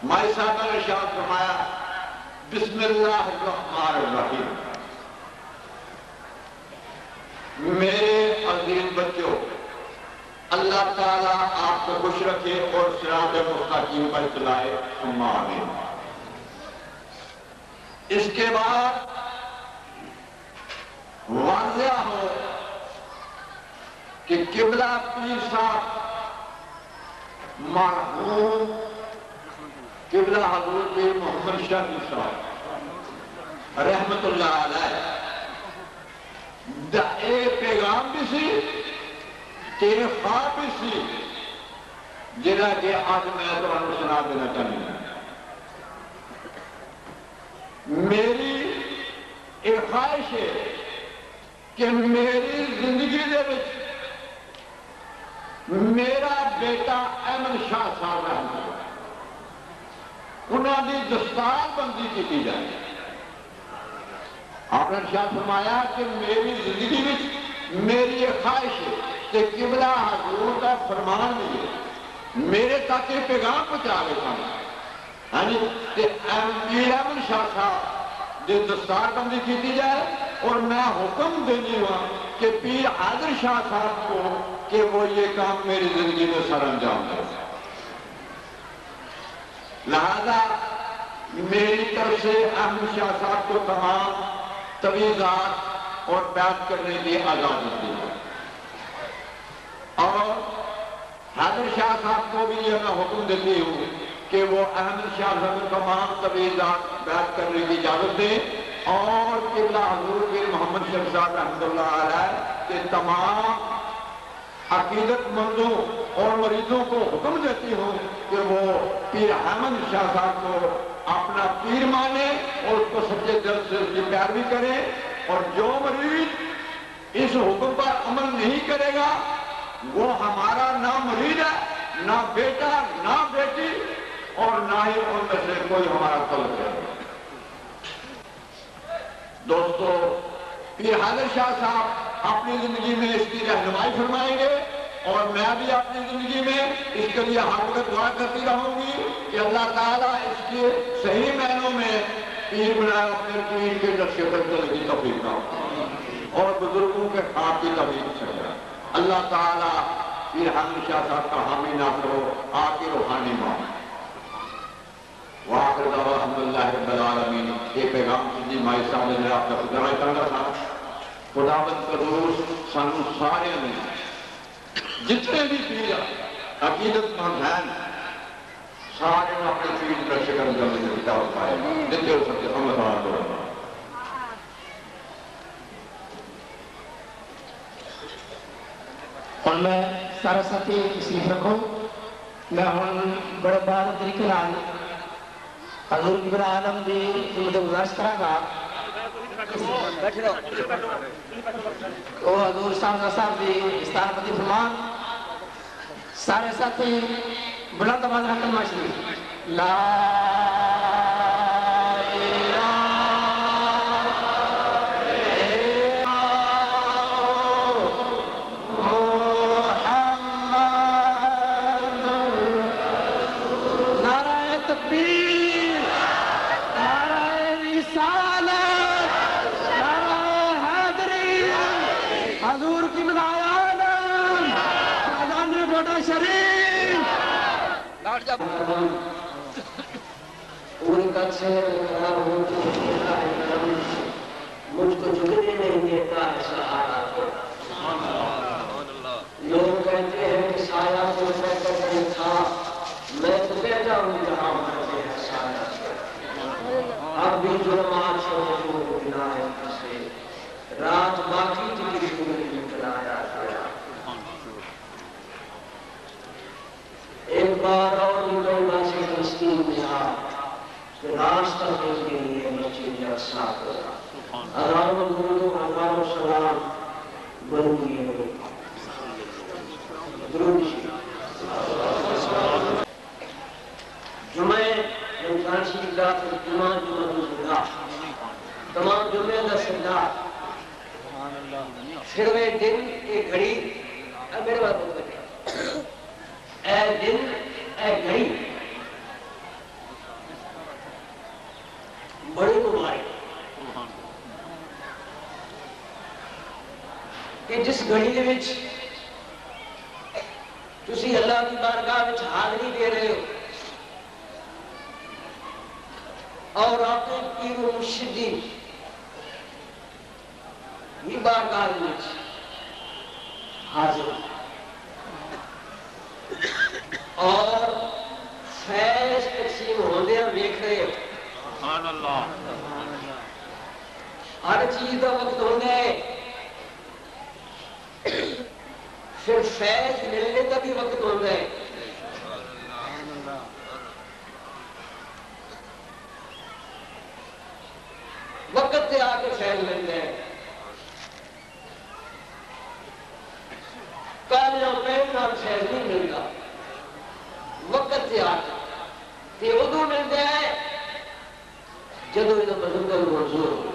مائی صاحب نے ارشاد فرمایا بسم اللہ الرحمن الرحیم۔ میرے عزیز بچوں، اللہ تعالیٰ آپ کو خوش رکھے اور صراط مستقیم پر چلائے، ثم آمین۔ اس کے بعد واضح ہو کہ قبلہ پیر صاحب مرحوم قبلہ حضور پیر محمد شفیع صاحب رحمت اللہ علیہ اے پیغام بھی سی تیرے خواب بھی سی جنہ کہ آج میں تو انہوں سنا دینا چاہیے۔ میری ایک خواہش ہے کہ میری زندگی دے وچ میرا بیٹا احمد شاہ صاحب رحمت اللہ انہوں نے دستار بندی کی جائے۔ آپ نے ارشاد فرمایا کہ میری زندگی میں میری یہ خواہش ہے کہ قبلہ حضور کا فرمان بھی میرے تک یہ پیغام پہنچا لے یعنی کہ پیر احمد شاہ صاحب جو دستار بندی کی جائے اور میں حکم دینی ہوا کہ پیر حاضر شاہ صاحب کو کہ وہ یہ کام میری زندگی میں سر انجام دے۔ لہذا میری طرف سے احمد شاہ صاحب کو تمام تویزات اور بیعت کرنے کی آزادی دی اور حاضر شاہ صاحب کو بھی یہ میں حکم دیتی ہوں کہ وہ احمد شاہ صاحب کو تمام تویزات بیعت کرنے کی اجازت دیں اور قبلہ حضور پیر محمد شفیع صاحب رحمۃ اللہ علیہ کے تمام عقیدت مندوں اور مریضوں کو حکم دیتی ہوں کہ وہ پیر احمد شاہ صاحب کو اپنا پیر مانے اور اس کو سچے دل سے اس کی پیروی کرے اور جو مریض اس حکم پر عمل نہیں کرے گا وہ ہمارا نہ مریض ہے نہ بیٹا نہ بیٹی اور نہ ہی ان میں سے کوئی ہمارا طلب ہے۔ دوستو پیر حاضر شاہ صاحب اپنی زندگی میں اس کی رہنمائی فرمائیں گے اور میں بھی اپنی زندگی میں اس کے لیے ہر وقت دعا کرتی رہوں گی کہ اللہ تعالیٰ اس کے صحیح معنوں میں پیر بنائے اپنے پیر کے نقش پر چلنے کی توفیق نہ اور بزرگوں کے خواب کی توفیق سے اللہ تعالیٰ پیر حاضر شاہ صاحب کا حامی ناصر ہو آپ کی روحانی ماں وآخر دعوانا الحمدللہ رب العالمین۔ یہ پیغام سیدھی مائی صاحب نے آپ کا خدمت کرنا تھا۔ خداوند قدوس سانو سارے نے جتنے بھی پیر عقیدت مند ہیں سارے اپنے پیر کا شکر کرنے کی دعوت پائے جتنے ہو سکتے ہم بتا دو۔ اور میں سارا ساتھی تشریف رکھوں میں ہوں بڑے بار طریقے نال حضور قبلہ عالم دی خدمت گزارش کراں گا۔ وہ حضور صاحب دی استعار پتی فرمان سارے ساتھی بلند آواز رکھ کلمہ شریف لا مجھ کو جھکنے نہیں دیتا ہے سہارا کو۔ لوگ کہتے ہیں کہ سایہ کو میں کبھی تھا میں تو بیٹھا ہوں جہاں مرتے ہیں سایہ سے۔ اب بھی ظلمات سے حضور بنائے سے رات باقی تھی کہ سورج نکلایا گیا۔ ایک بار اور نکلنا سے فلسطین میں آ راستہ دیکھ کے لیے مسجد جلسہ کرا ہزاروں درود و ہزاروں سلام بلندی ہو درود جمعہ انسان شریف ذات تمام جمعہ تمام جمعہ کا سردار پھر وہ دن ایک گھڑی میرے بات بہت بیٹھے اے دن اے گھڑی گھڑی دے وچ تسی اللہ کی بارگاہ وچ حاضری دے رہے ہو اور اپنے پیر و مرشد دی یہ بارگاہ وچ حاضر اور فیض تقسیم ہوندے ہم دیکھ رہے ہو سبحان اللہ ہر چیز کا وقت ہوتا ہے پھر فیض ملنے کا بھی وقت ہوتا ہے وقت سے آ کے فیض ملتا ہے کالے اور پہن نال فیض نہیں ملتا وقت سے آ کے ادو ملتا ہے جدو یہ مذہب منظور ہو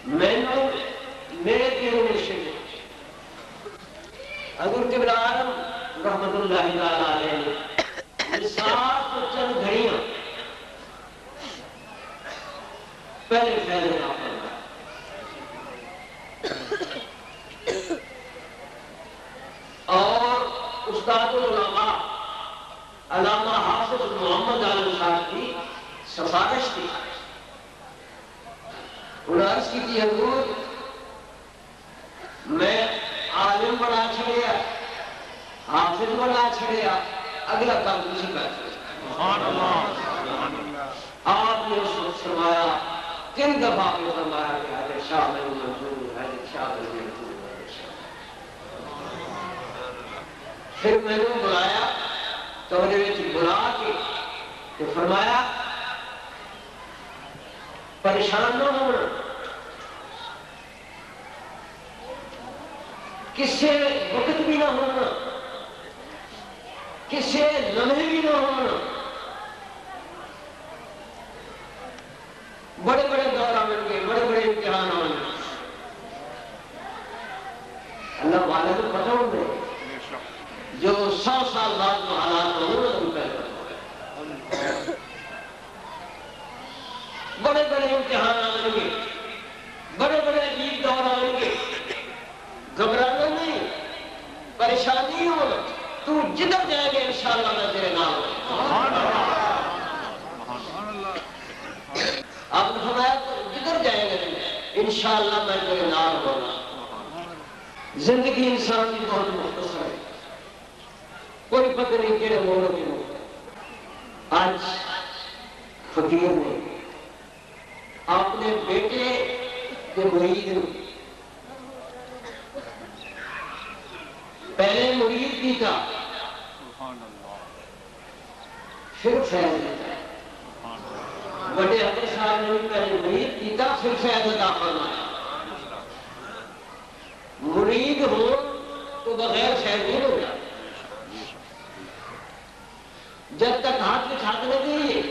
میں نے میرے پیر مرشد حضور قبلہ عالم رحمت اللہ تعالی علیہ نے سات چند گھڑیاں پہلے فیض نہ فرمایا اور استاد العلماء علامہ حافظ محمد عالم صاحب کی سفارش تھی عرض کی تھی حضور میں عالم بنا چھڑیا حافظ بنا چھڑیا اگلا کام کسی کا چھڑیا آپ نے اس وقت فرمایا کن دفعہ نے فرمایا کہ حضرت شاہ میں منظور حضرت شاہ میں منظور پھر میں نے بلایا کمرے میں بلا کے تو فرمایا پریشان نہ ہونا کسے وقت بھی نہ ہونا کسے لمحے بھی نہ ہونا بڑے بڑے دور آن گے بڑے بڑے امتحان آن گے اللہ والے تو پتہ ہوں گے جو 100 سال بعد میں حالات ہونا تو پہلے پتہ ہو گئے بڑے بڑے امتحان آئیں گے بڑے بڑے عجیب دور آئیں گے گھبرانا نہیں پریشانی ہونا تو جدھر جائے گے انشاءاللہ میں تیرے نام ہوں آپ نے فرمایا تو جدھر جائے گے انشاءاللہ میں تیرے نام ہوں زندگی انسان کی بہت مختصر ہے کوئی پتہ نہیں کیڑے موڑوں کی موڑ آج فقیر نے اپنے بیٹے کے مرید پہلے مرید بھی تھا پھر فیض دیتا ہے بڑے حضرت صاحب نے بھی پہلے مرید بھی تھا پھر فیض عطا فرمایا مرید ہو تو بغیر فیض نہیں ہوگا جب تک ہاتھ میں چھاپ نہ دیئے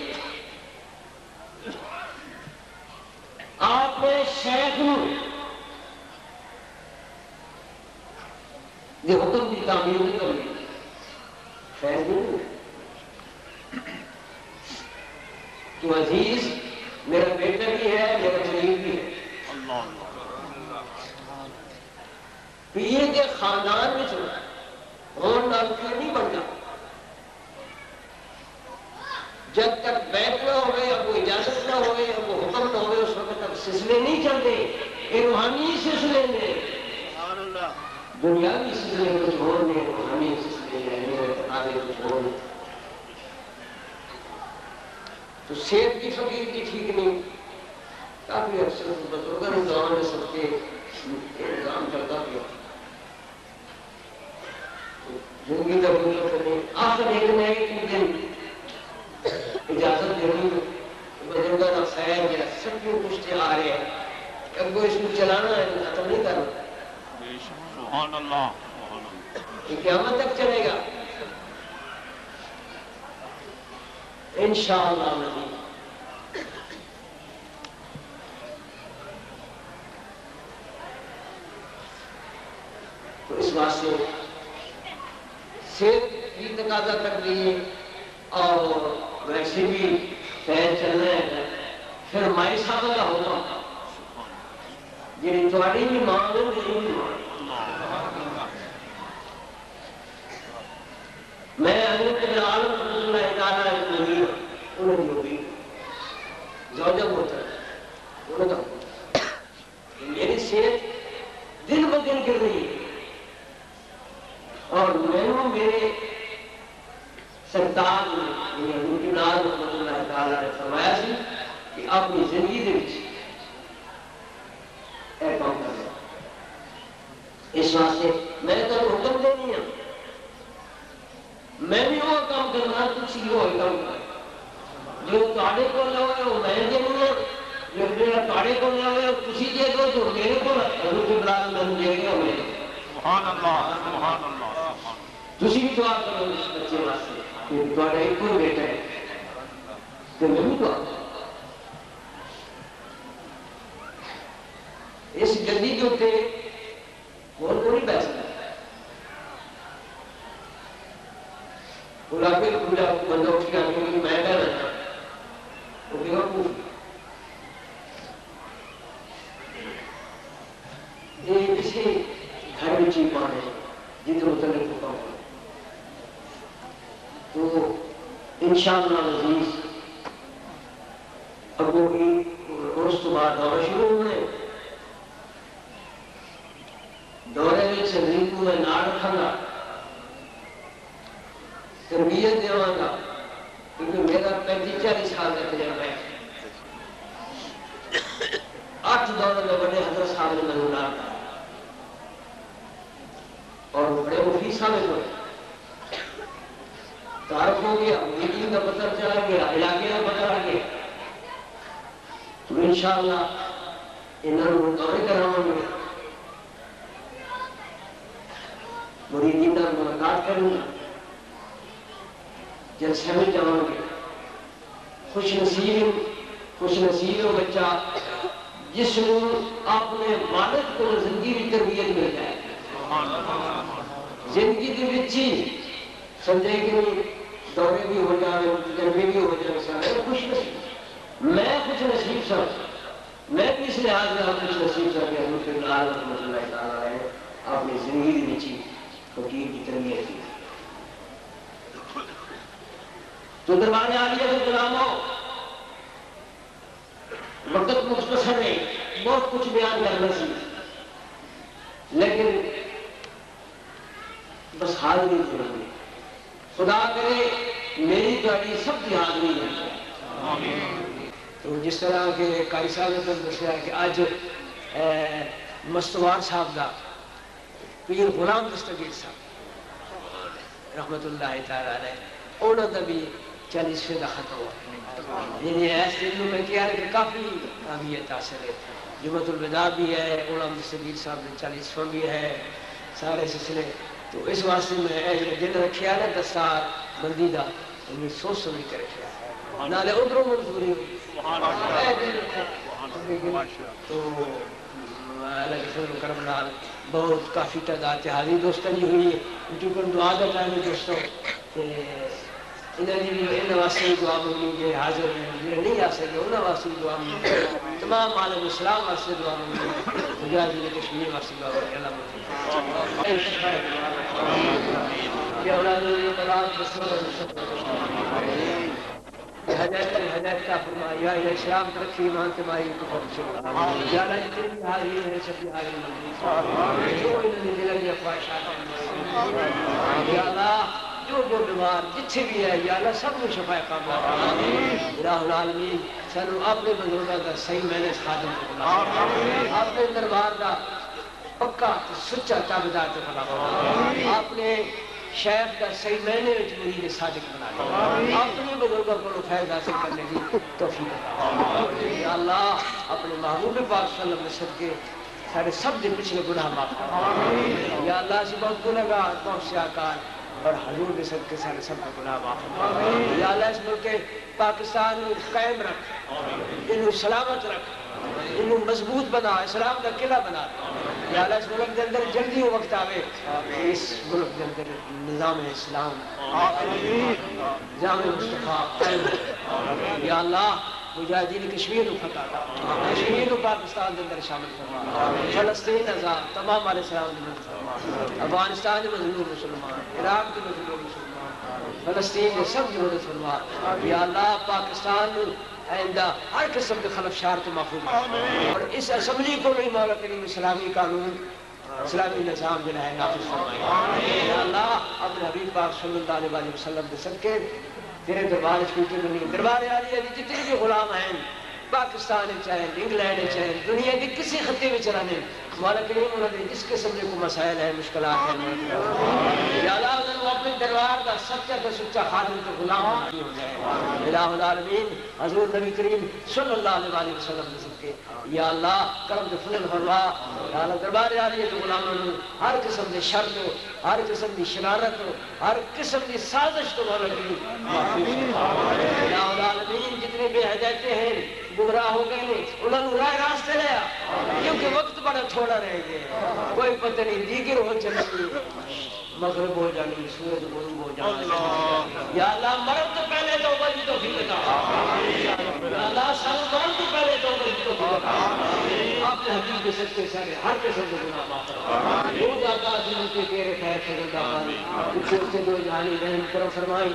آپ نے شیخ یہ حکم کی تعمیر نہیں کرنی فیض نہیں تو عزیز میرا بیٹا بھی ہے میرا غریب بھی ہے پیر کے خاندان میں چلا اور نام پیر نہیں بنتا جب تک بیت نہ ہوئے اب وہ اجازت نہ ہوئے اب وہ حکم نہ ہوئے اس وقت تک سلسلے نہیں چلتے یہ روحانی سلسلے میں دنیاوی سلسلے کچھ اور نہیں روحانی سلسلے ہیں کچھ اور نہیں تو صحت کی فقیر کی ٹھیک نہیں کافی اکثر بزرگوں نے دعا میں سب کے انتظام چلتا کیا زندگی کا بندہ کرنے آخر ایک نہ ایک دن اجازت دینی بزرگوں کا خیر یا سب کیوں پوچھتے آ رہے ہیں اب کو اس کو چلانا ہے ختم نہیں کرنا سبحان اللہ یہ قیامت تک چلے گا انشاءاللہ مزید تو اس واسطے صحت کی تقاضا کر لیے اور ویسے بھی فیض چلنا ہے پھر مائی صاحب کا ہوگا جی تھوڑی بھی مانگ لو نہیں میں حضرت ابن عالم رحمۃ اللہ تعالیٰ علیہ انہوں نے ہوئی زوجہ ہوتا ہے انہوں نے میری صحت دن ب دن گر رہی ہے اور میں میرے سرتاج نے حضرت ابن عالم رحمۃ اللہ تعالیٰ نے فرمایا سی کہ اپنی زندگی دے وچ اے کام کر لو اس واسطے میں تو حکم دینی ہوں میں بھی وہ کام کرنا تھی وہ کام کرنا جو تھوڑے کو لوگے وہ میں دینی ہے جو تھوڑے کو لوگے وہ تسی دے دو جو میرے کو حضرت ابراہیم نے دے گیا میرے سبحان اللہ سبحان اللہ تسی بھی دعا کرو اس بچے واسطے کہ تھوڑا ایک کوئی بیٹا ہے تو میں بھی دعا کروں اس گدی کے اوپر اور کوئی پیسہ پورا پھر پورا بندہ اٹھ کے آنے کی میں کہہ رہا وہ بھی ہم یہ کسی گھر میں چیز پانے جتنے اتنے کو کام تو انشاءاللہ عزیز اب وہ اس تو بعد دورہ شروع ہوئے دورے میں صدیق کو میں نہ رکھا گا تربیت دیواں گا کیونکہ میرا 35-40 سال کا تجربہ ہے 8 دورے میں بڑے حضرت صاحب نے ملونا اور بڑے مفید ثابت ہوئے تعارف ہو گیا میٹنگ کا پتہ چلا گیا علاقے کا پتہ آ گیا تو انشاءاللہ انہوں دورے کراؤں گے مریدین کا ملاقات کروں گا جلسے میں جاؤں گے خوش نصیب ہو بچہ جس کو اپنے والد کو زندگی کی تربیت مل جائے زندگی کے بچی سمجھے کہ دورے بھی ہو جائے تجربے بھی ہو جائے سارے خوش نصیب میں خوش نصیب سا میں بھی اس لحاظ میں خوش نصیب سا کہ حضرت ابن عالم رحمۃ اللہ تعالیٰ نے اپنی زندگی کی بچی فقیر کی تربیت کی تو دربار عالیہ کے غلاموں وقت مختصر ہے بہت کچھ بیان کرنا سی لیکن بس حاضری ضروری خدا کرے میری گاڑی سب کی حاضری ہے تو جس طرح کہ قاری صاحب نے دسیا کہ آج مستوار صاحب دا پیر غلام دستگیر صاحب رحمت اللہ تعالیٰ علیہ انہوں نے بھی 40 کا ختم ہوا یعنی ایسے دنوں میں کیا ہے کہ کافی قابلیت حاصل ہے جمعۃ الوداع بھی ہے غلام دستگیر صاحب نے 40واں بھی ہے سارے سلسلے تو اس واسطے میں جن رکھیا ہے دستار بندی دا انہیں سوچ سمجھ کے رکھیا نالے ادھروں منظوری تو اللہ کے فضل و کرم نال بہت کافی تعداد حاضری دوستوں کی ہوئی ہے ان کو دعا دا ٹائم دوستوں انہوں واسطے دعا مانگی کہ حاضر نہیں آ سکے انہوں واسطے دعا مانگی تمام عالم اسلام واسطے دعا مانگی مجاہدین کشمیر واسطے دعا مانگی اللہ مانگی یا اولاد الملاد ہدایت کا فرمایا یا اسلام ترقی ایمان تمہاری کفر چھوڑ یا اللہ جتنی حاضری ہے سب حاضری مانگی جو انہوں نے دل میں خواہشات یا اللہ جو بیمار جتھے بھی ہے یا اللہ سب کو شفا کاملہ الہ العالمین سانو اپنے بزرگاں دا صحیح معنی خادم کو بنا اپنے دربار دا پکا سچا تابعدار تے بنا اپنے شیخ کا صحیح معنی وچ مرید صادق بنا اپنے بزرگوں کو فیض حاصل کرنے کی توفیق عطا یا اللہ اپنے محبوب پاک صلی اللہ علیہ وسلم کے سارے سب دن پچھلے گناہ معاف کر یا اللہ سے بہت گناہگار بہت سیاکار اور حضور کے صدقے سارے سب کا گناہ معاف یا اللہ اس ملک پاکستان کو قائم رکھ انہوں سلامت رکھ انہوں مضبوط بنا اسلام کا قلعہ بنا یا اللہ اس ملک کے اندر جلدی وقت آوے اس ملک کے اندر نظام اسلام نظام مصطفیٰ قائم ہو یا اللہ مجاہدین کشمیر کو فتح کشمیر کو پاکستان کے اندر شامل فرما فلسطین آزاد تمام علیہ السلام نے فرما افغانستان میں مظلوم مسلمان عراق کے مظلوم مسلمان فلسطین میں سب مدد فرما یا اللہ پاکستان آئندہ ہر قسم کے خلفشار تو محفوظ اور اس اسمبلی کو بھی مولا کریم اسلامی قانون اسلامی نظام جو ہے نافذ فرمائے یا اللہ اپنے حبیب پاک صلی اللہ علیہ وسلم کے صدقے تیرے دربار اسپیکر بنی دربار عالی جتنے بھی غلام ہیں پاکستان چاہے انگلینڈ چاہے دنیا کے کسی خطے میں چلانے مولا کریم انہوں نے جس قسم کے مسائل ہیں مشکلات ہیں یا اللہ انہوں نے اپنے دربار کا سچا خادم تو غلام ہو جائے الہ العالمین حضور نبی کریم صلی اللہ علیہ وسلم کے صدقے یا اللہ کرم کے فضل فرما یا اللہ دربار عالی کے غلاموں نے ہر قسم کے شر کو ہر قسم کی شرارت کو ہر قسم کی سازش کو مولا کریم الہ العالمین جتنے بے ہدایتیں ہیں گمراہ ہو گئے ہیں انہوں نے رائے راستے لیا کیونکہ وقت بڑا تھوڑا رہ گیا کوئی پتہ نہیں دیگر ہو چلی مغرب ہو جانی سورج غروب ہو جانا یا اللہ مرد تو پہلے توبہ کی توفیق عطا یا اللہ سلمان تو پہلے توبہ کی توفیق عطا اپنے حبیب کے صدقے سے ہر قسم کے گناہ معاف فرما روز آقا جنہوں کے تیرے خیر فضل داخل کچھ سے دو جہانی رحم کرم فرمائی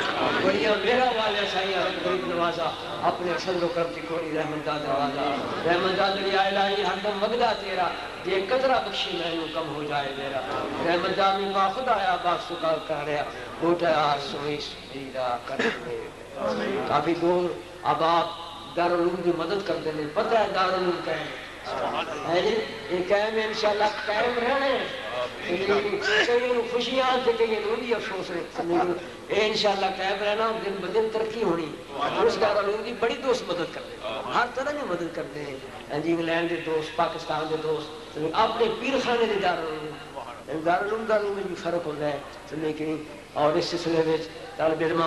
بڑیا میرا والے سائیہ غریب نوازا اپنے صدر و کرم کی کوئی رحمت دا دروازہ رحمت دا دریا الہی ہر دم وگدا تیرا یہ قطرہ بخشی میں کم ہو جائے میرا رحمت دا میں با خدا آیا باق سکا کر رہا بوٹا سوئی سمیدہ کر رہے کافی دور اب آپ دارالعلوم کی مدد کر دینے پتہ ہے دارالعلوم قائم ہے یہ قائم ہے انشاءاللہ قائم رہنے کئی خوشیاں آتے کئی روڈی افسوس رہے اے انشاءاللہ قائم رہنا دن بدن ترقی ہونی اس دارالعلوم کی بڑی دوست مدد کرتے ہیں ہر طرح کی مدد کرتے ہیں انگلینڈ کے دوست پاکستان کے دوست اپنے پیر خانے کے دارالعلوم میں بھی فرق ہوتا ہے لیکن اور اس سلسلے میں طالب علم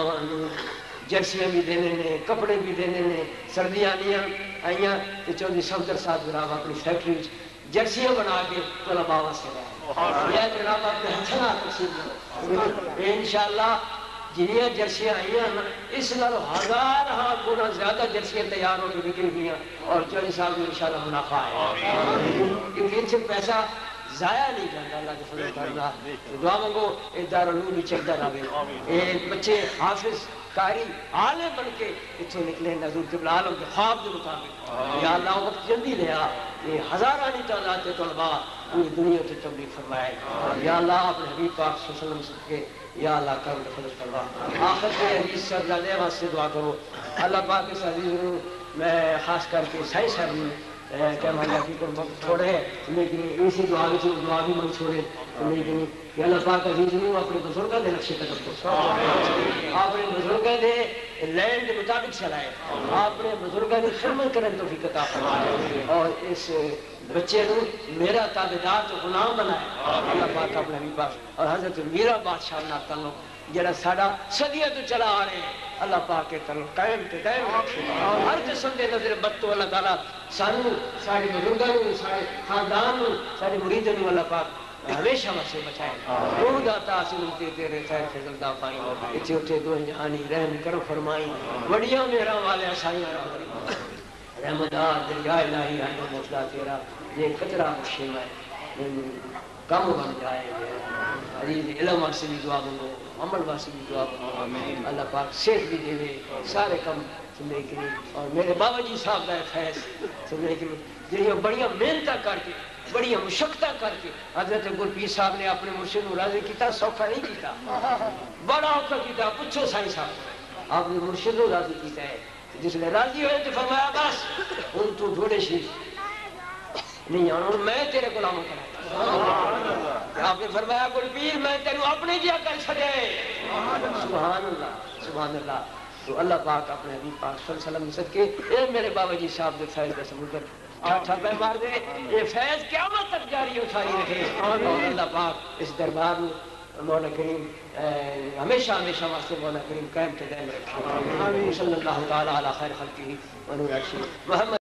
جرسیاں بھی دینے نے کپڑے بھی دینے نے سردیاں آئیاں تو چودھری صفدر صاحب جناب اپنی فیکٹری جرسیاں بنا کے طلباء واسطے لائے یا جناب اپنے ہتھیار تقسیم انشاءاللہ جنیاں جرسیاں آئیاں اس لئے ہزار گنا زیادہ جرسیاں تیار ہو کے بکری گیا اور چودھری صاحب کو انشاءاللہ منافع ہے کیونکہ ان سے پیسہ ضائع نہیں کرنا اللہ کے فضل کرنا دعا مانگو اے دارالعلوم بھی چلتا رہے اے بچے حافظ قاری عالم بن کے اتھوں نکلے حضور قبلہ عالم کے خواب کے مطابق یا اللہ وقت جلدی لیا یہ ہزارانی تعداد کے طلباء پوری دنیا سے تبلیغ فرمائے یا اللہ اپنے حبیب پاک صلی اللہ علیہ وسلم صدقے یا اللہ کرم کے فضل فرما آخر کے حدیث سے اللہ واسطے دعا کرو اللہ پاک اس حدیث میں خاص کر کے صحیح صاحب کیا مانا کی وقت تھوڑے ہے لیکن اسی دعا بھی من چھوڑے لیکن کہ اللہ پاک عزیز نے اپنے بزرگوں کے نقشے قدم کو اپنے بزرگوں نے لینڈ کے مطابق چلائے اپنے بزرگوں نے خدمت کرنے توفیق عطا فرمائے اور اس بچے کو میرا تابعدار تو غلام بنائے اللہ پاک اپنے حبیب پاک اور حضرت میرا بادشاہ نہ تعلق جڑا ساڑا صدیہ تو چلا آ رہے ہیں اللہ پاک کے تعلق قائم تے دائم رکھے ہر قسم دے نظر بد اللہ تعالیٰ سانو سارے بزرگوں سارے خاندان سارے مریدوں اللہ پاک ہمیشہ واسے بچائے روح داتا سنتے تیرے خیر فضل دا پائیں اتھے اٹھے دو جہانی رحم کرو فرمائیں وڈیاں میرا والے آسائیاں رحمدار دریا الہی ہر مسئلہ تیرا یہ قطرہ بخشے میں کم بن جائے عزیز علم واسے بھی دعا بنو عمل واسے بھی دعا بنو اللہ پاک صحت بھی دے سارے کم سننے کے لیے اور میرے بابا جی صاحب کا فیض سننے کے لیے جنہیں بڑیاں محنتاں کر کے بڑیاں مشقتاں کر کے حضرت گلپیر صاحب نے اپنے مرشد کو راضی کیتا سوکھا نہیں کیتا بڑا اوکھا کیتا پوچھو سائیں صاحب آپ نے مرشد کو راضی کیتا ہے جس نے راضی ہوئے تو فرمایا بس ان تو ڈھوڑے شریف نہیں آنا میں تیرے غلاموں کرا آپ نے فرمایا گلپیر میں تیرے اپنے جیا کر چھڑے سبحان اللہ تو اللہ پاک اپنے حبیب پاک صلی اللہ علیہ وسلم صدقے اے میرے بابا جی صاحب دے فیض کا سمجھ کر ٹھا پہ مار دے یہ فیض قیامت تک جاری اٹھائی رکھے اور اللہ پاک اس دربار میں مولا کریم ہمیشہ واسطے مولا کریم قائم کے دائم رکھے صلی اللہ تعالیٰ علی خیر خلقہ ونور عرشہ محمد